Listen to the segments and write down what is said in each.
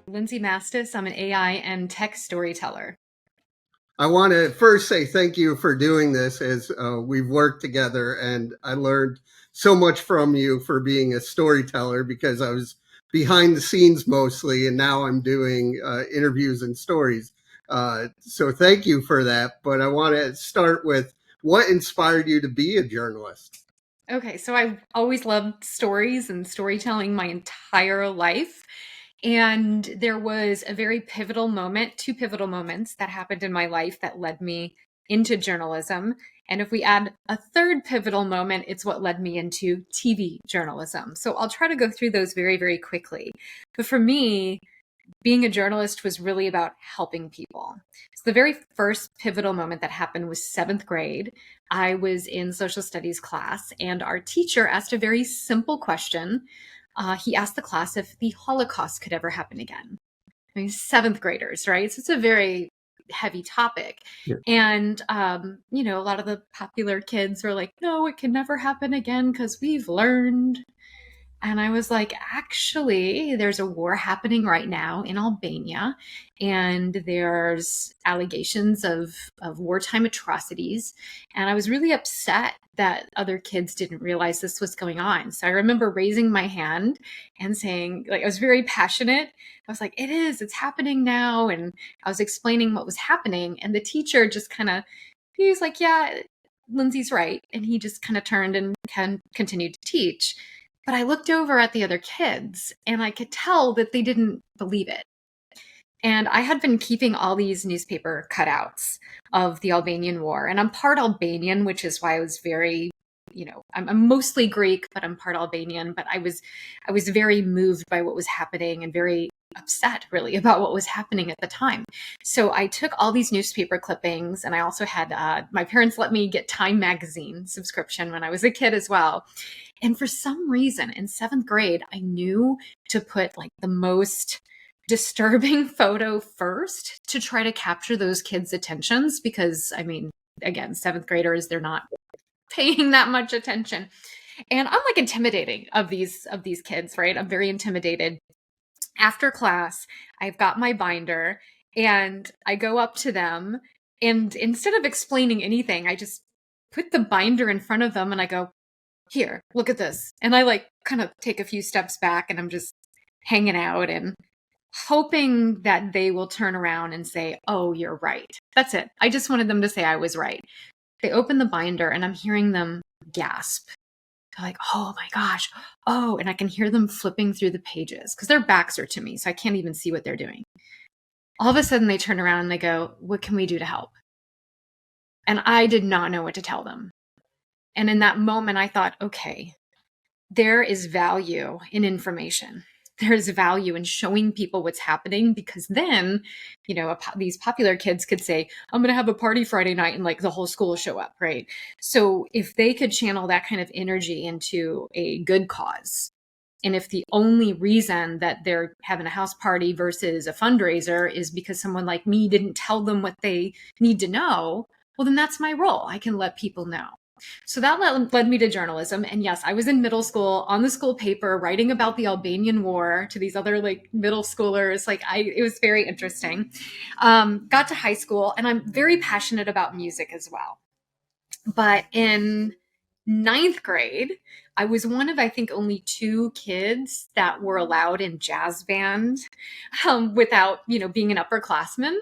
Lindsey Mastis. I'm an AI and tech storyteller. I want to first say thank you for doing this as we've worked together, and I learned so much from you for being a storyteller because I was behind the scenes mostly, and now I'm doing interviews and stories. So thank you for that. But I want to start with what inspired you to be a journalist? Okay, so I've always loved stories and storytelling my entire life. And there was a very pivotal moment, two pivotal moments that happened in my life that led me into journalism. And if we add a third pivotal moment, it's what led me into TV journalism. So I'll try to go through those very, very quickly. But for me, being a journalist was really about helping people. So the very first pivotal moment that happened was seventh grade. I was in social studies class, and our teacher asked a very simple question. He asked the class if the Holocaust could ever happen again. I mean, seventh graders, right? So it's a very heavy topic. Yeah. And, a lot of the popular kids were like, no, it can never happen again because we've learned. And I was like, actually, there's a war happening right now in Albania, and there's allegations of wartime atrocities. And I was really upset that other kids didn't realize this was going on. So I remember raising my hand and saying, like, I was very passionate. I was like, it's happening now. And I was explaining what was happening. And the teacher just he was like, yeah, Lindsay's right. And he just kind of turned and continued to teach. But I looked over at the other kids and I could tell that they didn't believe it. And I had been keeping all these newspaper cutouts of the Albanian war. And I'm part Albanian, which is why I was very, I'm mostly Greek, but I'm part Albanian. But I was very moved by what was happening and very upset really about what was happening at the time. So I took all these newspaper clippings, and I also had, my parents let me get Time magazine subscription when I was a kid as well. And for some reason in seventh grade, I knew to put like the most disturbing photo first to try to capture those kids' attentions, because I mean, again, seventh graders, they're not paying that much attention. And I'm like intimidating of these kids, right? I'm very intimidated. After class, I've got my binder and I go up to them, and instead of explaining anything, I just put the binder in front of them and I go, here, look at this. And I like kind of take a few steps back, and I'm just hanging out and hoping that they will turn around and say, oh, you're right. That's it. I just wanted them to say I was right. They open the binder and I'm hearing them gasp. They're like, oh my gosh. Oh, and I can hear them flipping through the pages because their backs are to me. So I can't even see what they're doing. All of a sudden they turn around and they go, what can we do to help? And I did not know what to tell them. And in that moment, I thought, okay, there is value in information. There's value in showing people what's happening, because then, these popular kids could say, I'm going to have a party Friday night, and like the whole school will show up, right? So if they could channel that kind of energy into a good cause, and if the only reason that they're having a house party versus a fundraiser is because someone like me didn't tell them what they need to know, well, then that's my role. I can let people know. So that led me to journalism. And yes, I was in middle school on the school paper writing about the Albanian war to these other like middle schoolers. It was very interesting. Got to high school, and I'm very passionate about music as well. But in ninth grade, I was one of, I think, only two kids that were allowed in jazz band without, being an upperclassman.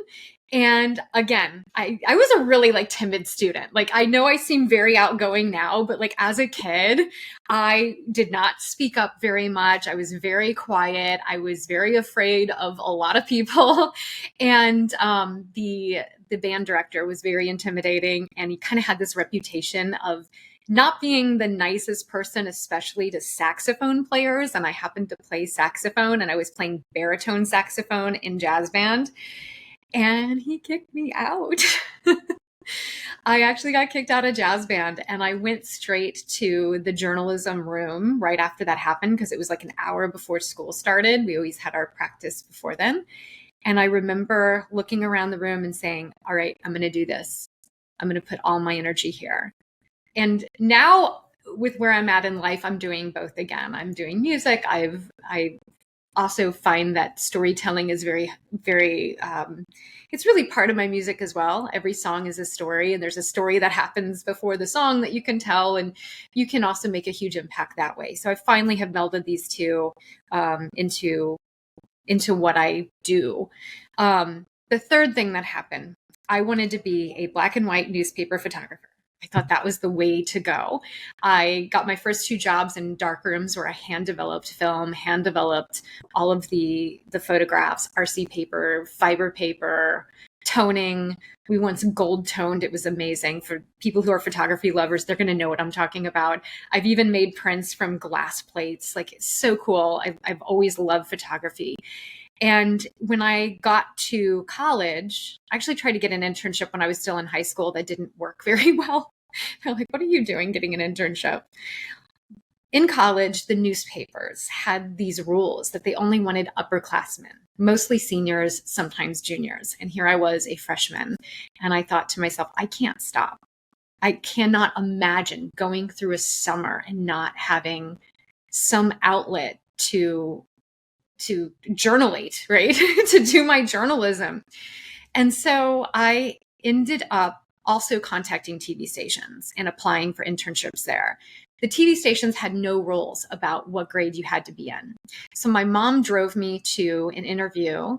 And again, I was a really like timid student. Like, I know I seem very outgoing now, but like as a kid, I did not speak up very much. I was very quiet. I was very afraid of a lot of people. And the band director was very intimidating, and he kind of had this reputation of not being the nicest person, especially to saxophone players. And I happened to play saxophone, and I was playing baritone saxophone in jazz band. And he kicked me out. I actually got kicked out of jazz band, and I went straight to the journalism room right after that happened, because it was like an hour before school started. We always had our practice before then. And I remember looking around the room and saying, all right, I'm going to do this. I'm going to put all my energy here. And now with where I'm at in life, I'm doing both again. I'm doing music. I've also find that storytelling is very, very, it's really part of my music as well. Every song is a story, and there's a story that happens before the song that you can tell, and you can also make a huge impact that way. So I finally have melded these two into what I do. The third thing that happened, I wanted to be a black and white newspaper photographer. I thought that was the way to go. I got my first two jobs in darkrooms where I hand-developed film, hand-developed all of the photographs, RC paper, fiber paper, toning. We once gold toned. It was amazing. For people who are photography lovers, they're going to know what I'm talking about. I've even made prints from glass plates. Like, it's so cool. I've always loved photography. And when I got to college, I actually tried to get an internship when I was still in high school. That didn't work very well. They're like, what are you doing getting an internship? In college, the newspapers had these rules that they only wanted upperclassmen, mostly seniors, sometimes juniors. And here I was, a freshman. And I thought to myself, I can't stop. I cannot imagine going through a summer and not having some outlet to journalate, right? To do my journalism. And so I ended up also contacting TV stations and applying for internships there. The TV stations had no rules about what grade you had to be in. So my mom drove me to an interview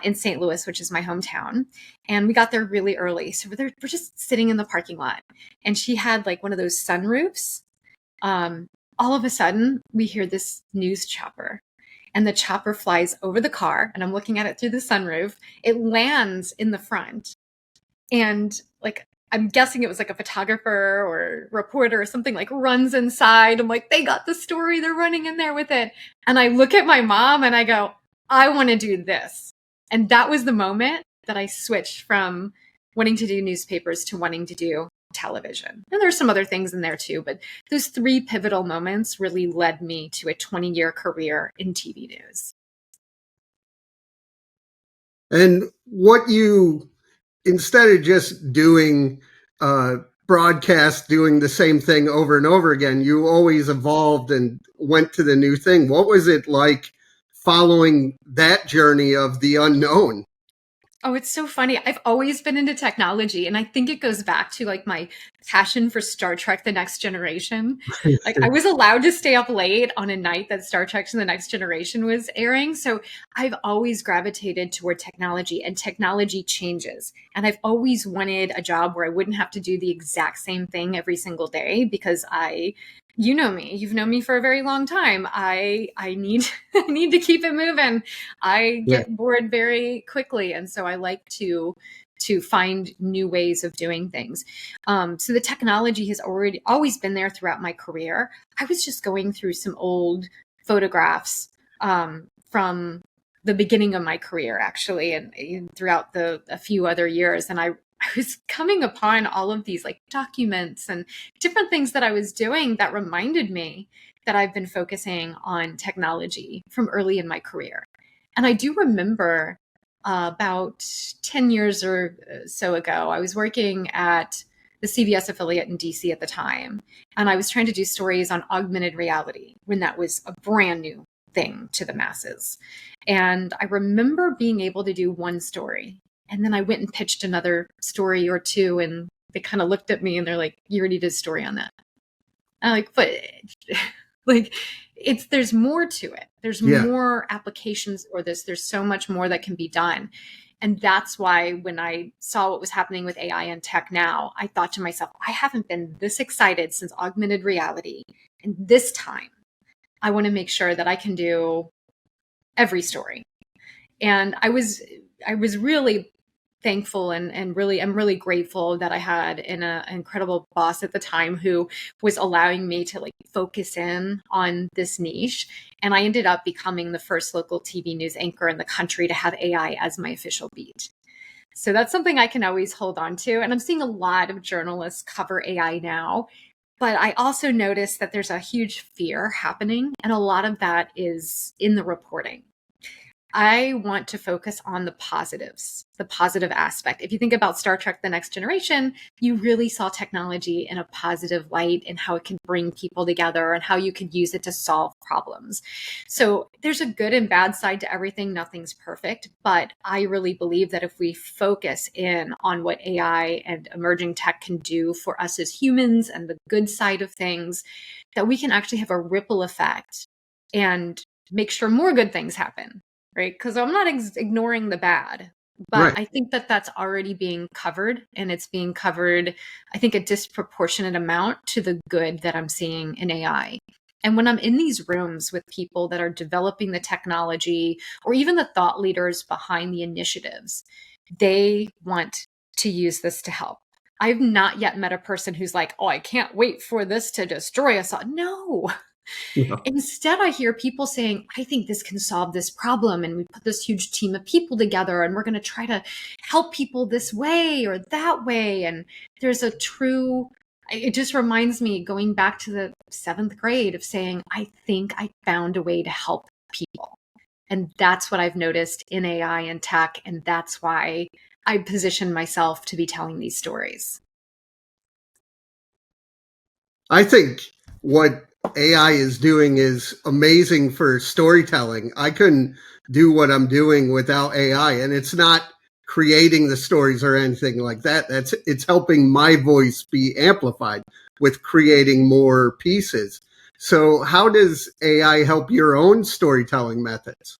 in St. Louis, which is my hometown. And we got there really early. So we're just sitting in the parking lot. And she had like one of those sunroofs. All of a sudden, we hear this news chopper. And the chopper flies over the car, and I'm looking at it through the sunroof. It lands in the front. And like, I'm guessing it was like a photographer or reporter or something, like runs inside. I'm like, they got the story. They're running in there with it. And I look at my mom and I go, I want to do this. And that was the moment that I switched from wanting to do newspapers to wanting to do television. And there's some other things in there too, but those three pivotal moments really led me to a 20-year career in TV news. And what you, instead of just doing broadcast, doing the same thing over and over again, you always evolved and went to the new thing. What was it like following that journey of the unknown? Oh, it's so funny. I've always been into technology, and I think it goes back to like my passion for Star Trek: The Next Generation. Like, I was allowed to stay up late on a night that Star Trek: The Next Generation was airing. So I've always gravitated toward technology, and technology changes. And I've always wanted a job where I wouldn't have to do the exact same thing every single day, because you know me, you've known me for a very long time. I need I need to keep it moving. I get bored very quickly. And so I like to find new ways of doing things. So the technology has always been there throughout my career. I was just going through some old photographs from the beginning of my career, actually, and throughout a few other years. And I was coming upon all of these like documents and different things that I was doing that reminded me that I've been focusing on technology from early in my career. And I do remember about 10 years or so ago, I was working at the CBS affiliate in DC at the time. And I was trying to do stories on augmented reality when that was a brand new thing to the masses. And I remember being able to do one story. And then I went and pitched another story or two, and they kind of looked at me and they're like, you already did a story on that. I'm like, but like, there's more to it. There's more applications for this. There's so much more that can be done. And that's why when I saw what was happening with AI and tech now, I thought to myself, I haven't been this excited since augmented reality. And this time, I want to make sure that I can do every story. And I was really thankful and really, I'm really grateful that I had an incredible boss at the time who was allowing me to like focus in on this niche. And I ended up becoming the first local TV news anchor in the country to have AI as my official beat. So that's something I can always hold on to. And I'm seeing a lot of journalists cover AI now. But I also noticed that there's a huge fear happening. And a lot of that is in the reporting. I want to focus on the positives, the positive aspect. If you think about Star Trek: The Next Generation, you really saw technology in a positive light and how it can bring people together and how you could use it to solve problems. So there's a good and bad side to everything. Nothing's perfect, but I really believe that if we focus in on what AI and emerging tech can do for us as humans and the good side of things, that we can actually have a ripple effect and make sure more good things happen, right? Because I'm not ignoring the bad, but Right. I think that that's already being covered, and it's being covered, I think, a disproportionate amount to the good that I'm seeing in AI. And when I'm in these rooms with people that are developing the technology or even the thought leaders behind the initiatives, they want to use this to help. I've not yet met a person who's like, oh, I can't wait for this to destroy us all. No. Yeah. Instead, I hear people saying, I think this can solve this problem. And we put this huge team of people together and we're going to try to help people this way or that way. And there's a true, it just reminds me going back to the 7th grade of saying, I think I found a way to help people. And that's what I've noticed in AI and tech. And that's why I position myself to be telling these stories. I think what AI is doing is amazing for storytelling. I couldn't do what I'm doing without AI, and it's not creating the stories or anything like that. It's helping my voice be amplified with creating more pieces. So how does AI help your own storytelling methods?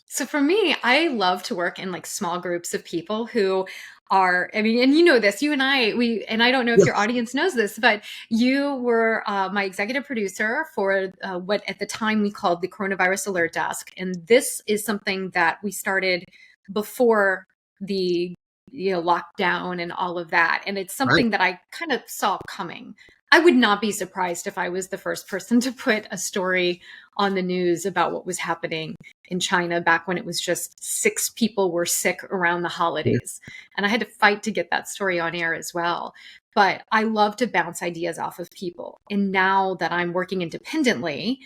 So for me, I love to work in like small groups of people who are, I mean, and you know this, you and I don't know if your Yes. audience knows this, but you were my executive producer for what at the time we called the Coronavirus Alert Desk. And this is something that we started before the lockdown and all of that. And it's Right. something that I kind of saw coming. I would not be surprised if I was the first person to put a story on the news about what was happening in China back when it was just 6 people were sick around the Yeah. holidays. And I had to fight to get that story on air as well. But I love to bounce ideas off of people. And now that I'm working independently,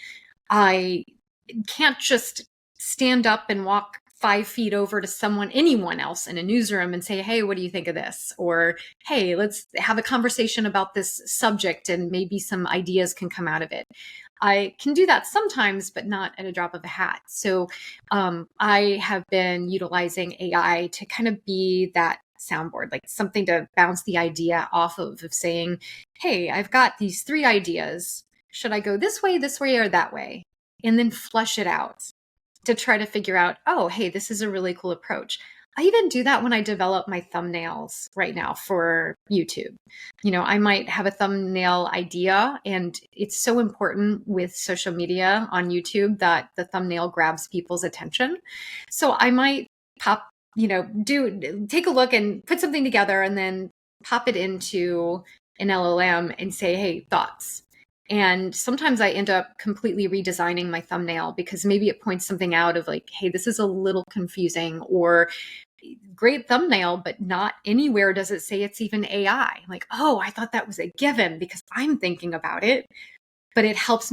I can't just stand up and walk 5 feet over to anyone else in a newsroom and say, hey, what do you think of this? Or, hey, let's have a conversation about this subject and maybe some ideas can come out of it. I can do that sometimes, but not at a drop of a hat. So I have been utilizing AI to kind of be that soundboard, like something to bounce the idea off of saying, hey, I've got these 3 ideas. Should I go this way, or that way? And then flesh it out to try to figure out, oh, hey, this is a really cool approach. I even do that when I develop my thumbnails right now for YouTube. I might have a thumbnail idea, and it's so important with social media on YouTube that the thumbnail grabs people's attention. So I might pop, take a look and put something together and then pop it into an LLM and say, hey, thoughts. And sometimes I end up completely redesigning my thumbnail because maybe it points something out of like, hey, this is a little confusing, or great thumbnail, but not anywhere does it say it's even AI. Like, oh, I thought that was a given because I'm thinking about it. But it helps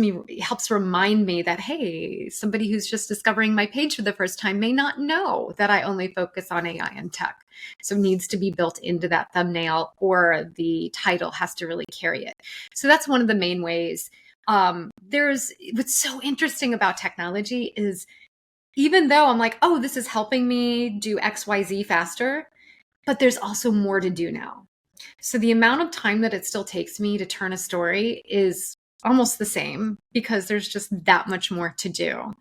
remind me that, hey, somebody who's just discovering my page for the first time may not know that I only focus on AI and tech. So it needs to be built into that thumbnail, or the title has to really carry it. So that's one of the main ways. What's so interesting about technology is, even though I'm like, oh, this is helping me do XYZ faster, but there's also more to do now. So the amount of time that it still takes me to turn a story is almost the same because there's just that much more to do.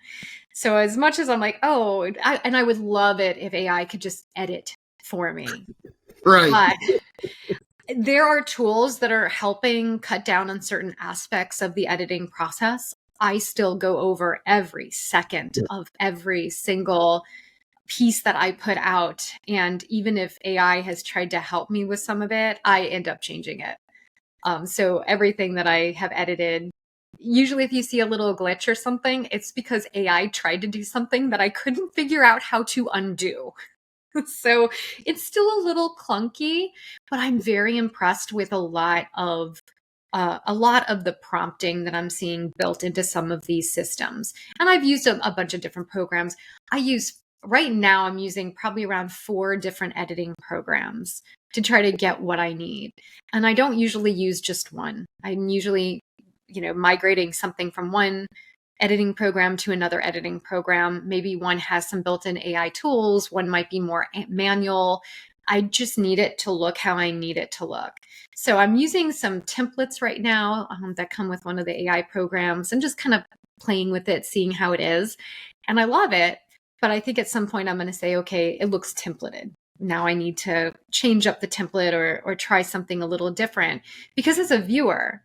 So as much as I'm like, oh, I would love it if AI could just edit for me. Right. But there are tools that are helping cut down on certain aspects of the editing process. I still go over every second Yeah. of every single piece that I put out. And even if AI has tried to help me with some of it, I end up changing it. So everything that I have edited, usually if you see a little glitch or something, it's because AI tried to do something that I couldn't figure out how to undo. So it's still a little clunky, but I'm very impressed with a lot of a lot of the prompting that I'm seeing built into some of these systems. And I've used a bunch of different programs. Right now, I'm using probably around 4 different editing programs to try to get what I need. And I don't usually use just one. I'm usually, migrating something from one editing program to another editing program. Maybe one has some built-in AI tools, one might be more manual. I just need it to look how I need it to look. So I'm using some templates right now that come with one of the AI programs and just kind of playing with it, seeing how it is. And I love it. But I think at some point I'm going to say, okay, it looks templated. Now I need to change up the template or try something a little different. Because as a viewer,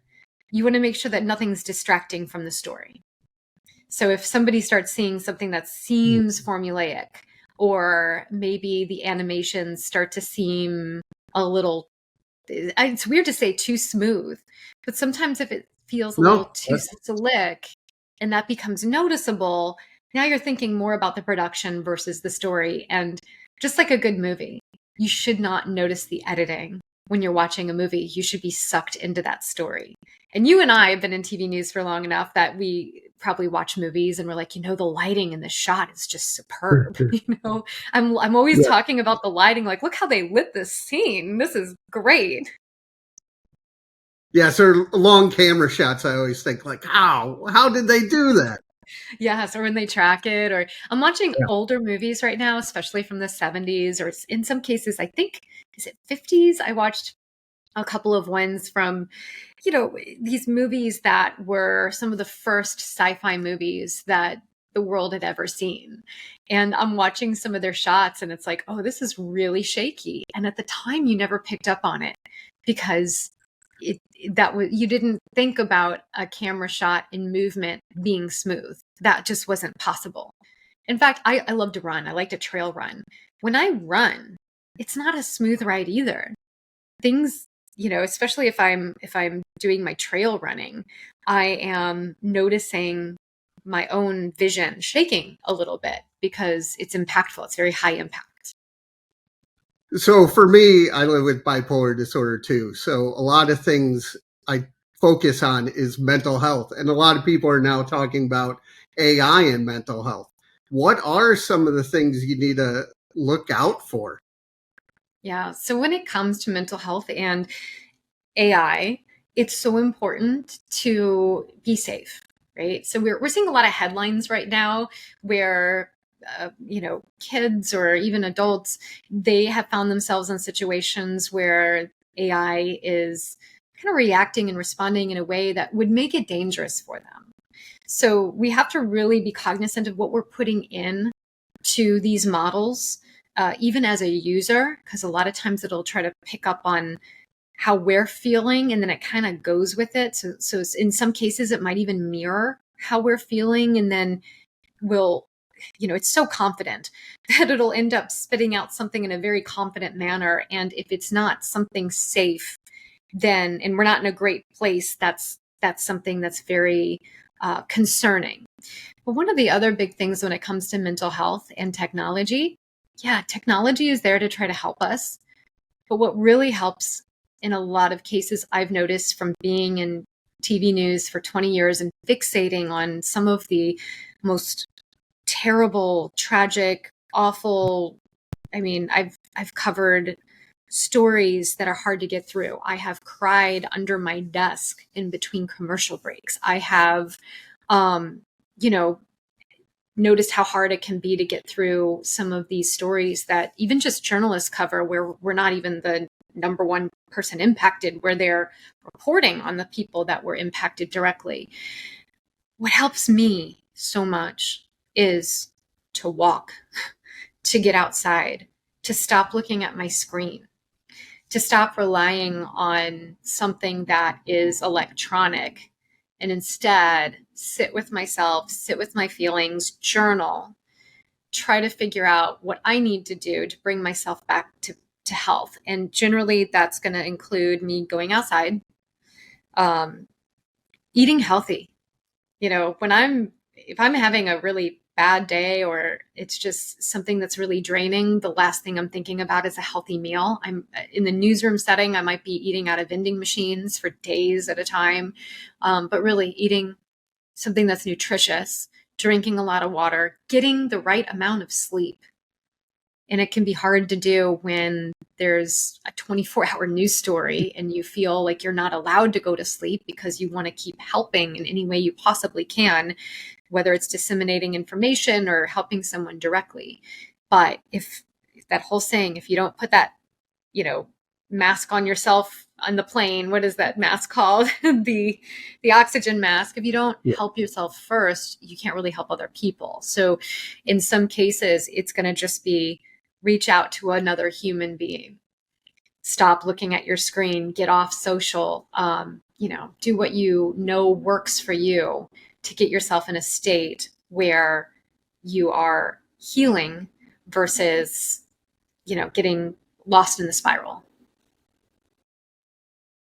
you want to make sure that nothing's distracting from the story. So if somebody starts seeing something that seems formulaic, or maybe the animations start to seem a little, it's weird to say too smooth, but sometimes if it feels a little too slick and that becomes noticeable, now you're thinking more about the production versus the story. And just like a good movie, you should not notice the editing when you're watching a movie. You should be sucked into that story. And you and I have been in TV news for long enough that we probably watch movies and we're like, the lighting in the shot is just superb. I'm always talking about the lighting, like, look how they lit this scene. This is great. Yeah, so long camera shots, I always think like, how did they do that? Yes, or when they track it, or I'm watching older movies right now, especially from the 70s, or in some cases, I think, is it 50s? I watched a couple of ones from, these movies that were some of the first sci-fi movies that the world had ever seen. And I'm watching some of their shots and it's like, oh, this is really shaky. And at the time you never picked up on it because you didn't think about a camera shot in movement being smooth. That just wasn't possible. In fact, I love to run. I like to trail run. When I run, it's not a smooth ride either. Things, especially if I'm doing my trail running, I am noticing my own vision shaking a little bit because it's impactful. It's very high impact. So for me, I live with bipolar disorder too. So a lot of things I focus on is mental health. And a lot of people are now talking about AI and mental health. What are some of the things you need to look out for? Yeah. So when it comes to mental health and AI, it's so important to be safe, right? So we're seeing a lot of headlines right now where kids or even adults, they have found themselves in situations where AI is kind of reacting and responding in a way that would make it dangerous for them. So we have to really be cognizant of what we're putting in to these models, even as a user, because a lot of times it'll try to pick up on how we're feeling and then it kind of goes with it. So in some cases, it might even mirror how we're feeling and then it's so confident that it'll end up spitting out something in a very confident manner. And if it's not something safe, then, and we're not in a great place, that's something that's very concerning. But one of the other big things when it comes to mental health and technology, technology is there to try to help us. But what really helps in a lot of cases, I've noticed from being in TV news for 20 years and fixating on some of the most terrible, tragic, awful. I mean, I've covered stories that are hard to get through. I have cried under my desk in between commercial breaks. I have, noticed how hard it can be to get through some of these stories that even just journalists cover, where we're not even the number one person impacted, where they're reporting on the people that were impacted directly. What helps me so much is to walk, to get outside, to stop looking at my screen, to stop relying on something that is electronic, and instead sit with myself, sit with my feelings, journal, try to figure out what I need to do to bring myself back to health. And generally that's going to include me going outside, eating healthy. If I'm having a really bad day or it's just something that's really draining, the last thing I'm thinking about is a healthy meal. I'm in the newsroom setting. I might be eating out of vending machines for days at a time, but really eating something that's nutritious, drinking a lot of water, getting the right amount of sleep. And it can be hard to do when there's a 24-hour news story and you feel like you're not allowed to go to sleep because you want to keep helping in any way you possibly can, whether it's disseminating information or helping someone directly. But if that whole saying, if you don't put that, mask on yourself on the plane, what is that mask called? the oxygen mask. If you don't help yourself first, you can't really help other people. So in some cases, it's going to just be reach out to another human being. Stop looking at your screen, get off social, do what you know works for you to get yourself in a state where you are healing versus, getting lost in the spiral.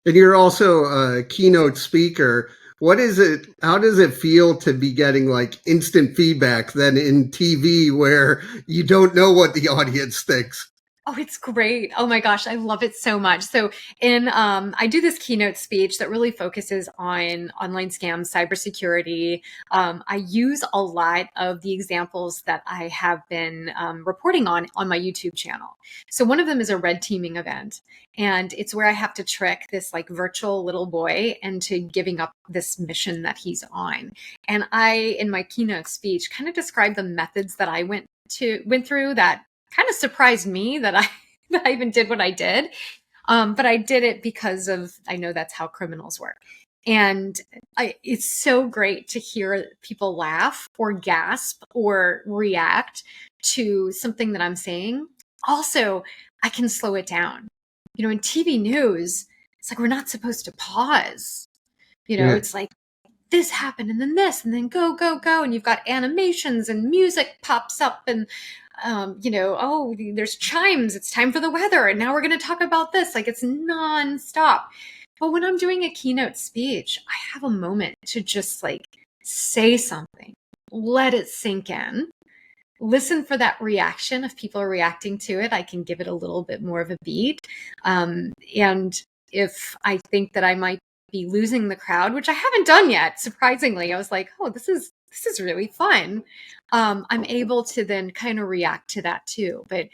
And you're also a keynote speaker. What is it? How does it feel to be getting like instant feedback than in TV where you don't know what the audience thinks? Oh, it's great. Oh my gosh, I love it so much. So I do this keynote speech that really focuses on online scams, cybersecurity. I use a lot of the examples that I have been reporting on my YouTube channel. So one of them is a red teaming event. And it's where I have to trick this like virtual little boy into giving up this mission that he's on. And I, in my keynote speech, kind of describe the methods that I went through that kind of surprised me that I even did what I did. But I did it because I know that's how criminals work. And it's so great to hear people laugh or gasp or react to something that I'm saying. Also, I can slow it down. In TV news, it's like we're not supposed to pause. It's like this happened and then this and then go, go, go. And you've got animations and music pops up and there's chimes, it's time for the weather, and now we're going to talk about this. Like it's nonstop. But when I'm doing a keynote speech, I have a moment to just like say something, let it sink in, listen for that reaction. If people are reacting to it, I can give it a little bit more of a beat. And if I think that I might be losing the crowd, which I haven't done yet, surprisingly, I was like, oh, this is really fun. I'm able to then kind of react to that too. But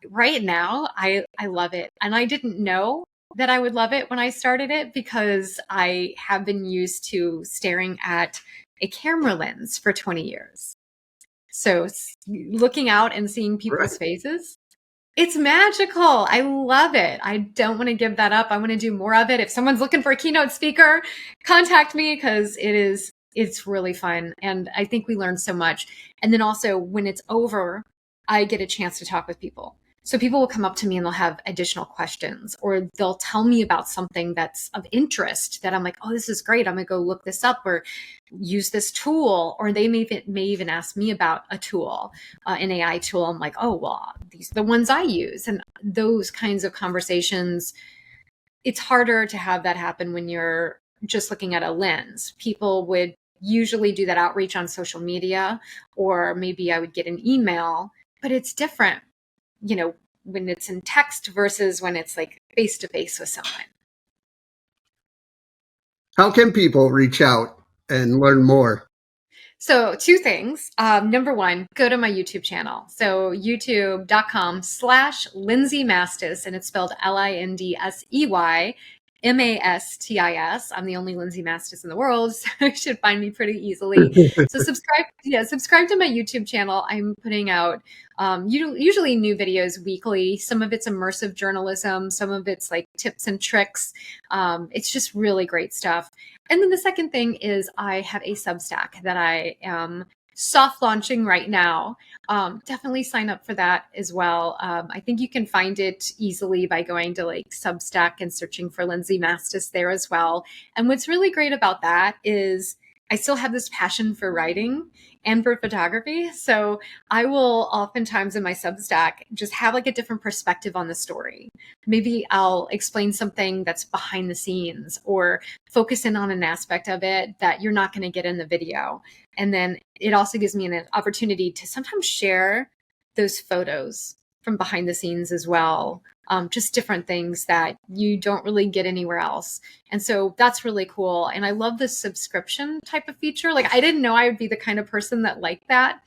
right now, I love it. And I didn't know that I would love it when I started it because I have been used to staring at a camera lens for 20 years. So looking out and seeing people's faces, it's magical. I love it. I don't want to give that up. I want to do more of it. If someone's looking for a keynote speaker, contact me because it's really fun. And I think we learn so much. And then also when it's over, I get a chance to talk with people. So people will come up to me and they'll have additional questions or they'll tell me about something that's of interest that I'm like, oh, this is great. I'm going to go look this up or use this tool. Or they may even ask me about a tool, an AI tool. I'm like, oh, well, these are the ones I use. And those kinds of conversations, it's harder to have that happen when you're just looking at a lens. People would usually do that outreach on social media, or maybe I would get an email, but it's different, when it's in text versus when it's like face to face with someone. How can people reach out and learn more? So 2 things. Number 1, go to my YouTube channel. So youtube.com/Lindsey Mastis, and it's spelled LINDSEY MASTIS. I'm the only Lindsey Mastis in the world, so you should find me pretty easily. So subscribe to my YouTube channel. I'm putting out usually new videos weekly. Some of it's immersive journalism, some of it's like tips and tricks. It's just really great stuff. And then the second thing is I have a Substack that I am soft launching right now. Definitely sign up for that as well. I think you can find it easily by going to like Substack and searching for Lindsey Mastis there as well. And what's really great about that is I still have this passion for writing and for photography. So I will oftentimes in my Substack just have like a different perspective on the story. Maybe I'll explain something that's behind the scenes or focus in on an aspect of it that you're not going to get in the video. And then it also gives me an opportunity to sometimes share those photos from behind the scenes as well. Just different things that you don't really get anywhere else. And so that's really cool. And I love the subscription type of feature. Like, I didn't know I would be the kind of person that liked that,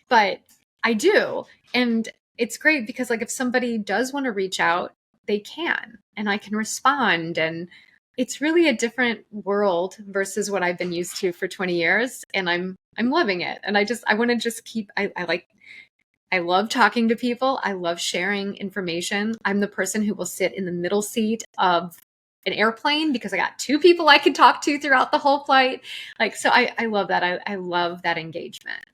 but I do. And it's great because like if somebody does want to reach out, they can, and I can respond. And it's really a different world versus what I've been used to for 20 years. And I'm loving it. And I want to just keep, I love talking to people. I love sharing information. I'm the person who will sit in the middle seat of an airplane because I got two people I can talk to throughout the whole flight. Like, so I love that. I love that engagement.